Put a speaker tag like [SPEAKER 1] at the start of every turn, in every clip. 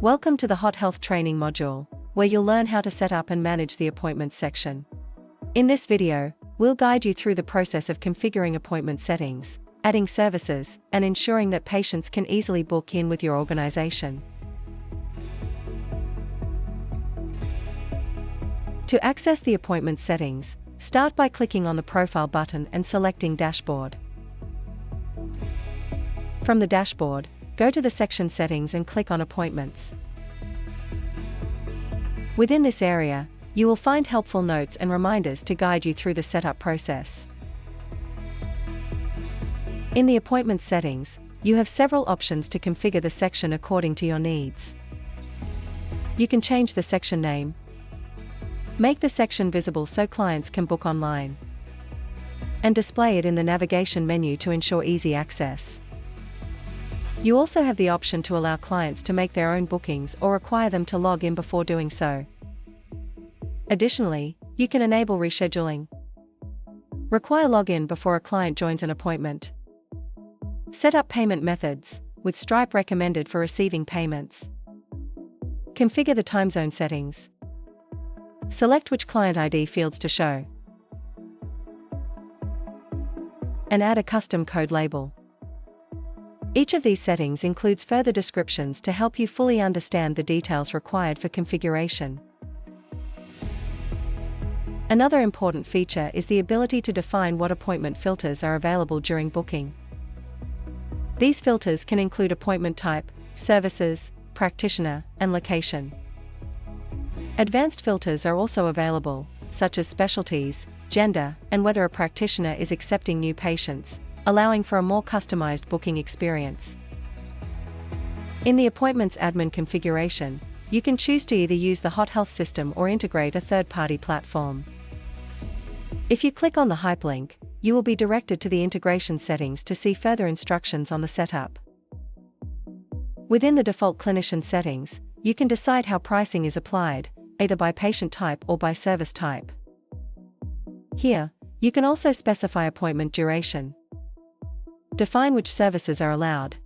[SPEAKER 1] Welcome to the HotHealth training module, where you'll learn how to set up and manage the appointments section. In this video, we'll guide you through the process of configuring appointment settings, adding services, and ensuring that patients can easily book in with your organization. To access the appointment settings, start by clicking on the Profile button and selecting Dashboard. From the dashboard, go to the section Settings and click on Appointments. Within this area, you will find helpful notes and reminders to guide you through the setup process. In the appointment settings, you have several options to configure the section according to your needs. You can change the section name, make the section visible so clients can book online, and display it in the navigation menu to ensure easy access. You also have the option to allow clients to make their own bookings or require them to log in before doing so. Additionally, you can enable rescheduling. Require login before a client joins an appointment. Set up payment methods, with Stripe recommended for receiving payments. Configure the time zone settings. Select which client ID fields to show. And add a custom code label. Each of these settings includes further descriptions to help you fully understand the details required for configuration. Another important feature is the ability to define what appointment filters are available during booking. These filters can include appointment type, services, practitioner, and location. Advanced filters are also available, such as specialties, gender, and whether a practitioner is accepting new patients, allowing for a more customized booking experience. In the Appointments admin configuration, you can choose to either use the HotHealth system or integrate a third-party platform. If you click on the hyperlink, you will be directed to the integration settings to see further instructions on the setup. Within the default clinician settings, you can decide how pricing is applied, either by patient type or by service type. Here, you can also specify appointment duration, define which services are allowed,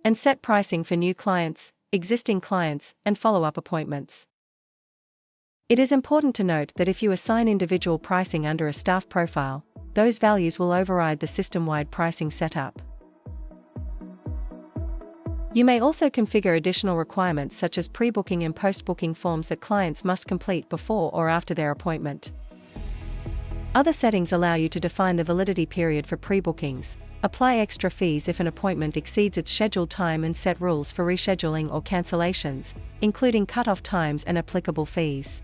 [SPEAKER 1] and set pricing for new clients, existing clients, and follow-up appointments. It is important to note that if you assign individual pricing under a staff profile, those values will override the system-wide pricing setup. You may also configure additional requirements such as pre-booking and post-booking forms that clients must complete before or after their appointment. Other settings allow you to define the validity period for pre-bookings, apply extra fees if an appointment exceeds its scheduled time, and set rules for rescheduling or cancellations, including cut-off times and applicable fees.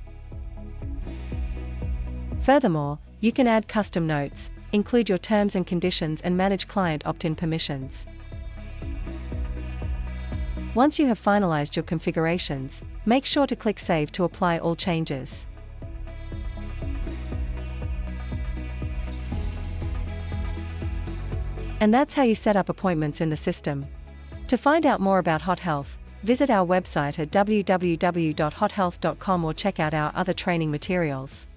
[SPEAKER 1] Furthermore, you can add custom notes, include your terms and conditions, and manage client opt-in permissions. Once you have finalized your configurations, make sure to click Save to apply all changes. And that's how you set up appointments in the system. To find out more about HotHealth, visit our website at www.hothealth.com or check out our other training materials.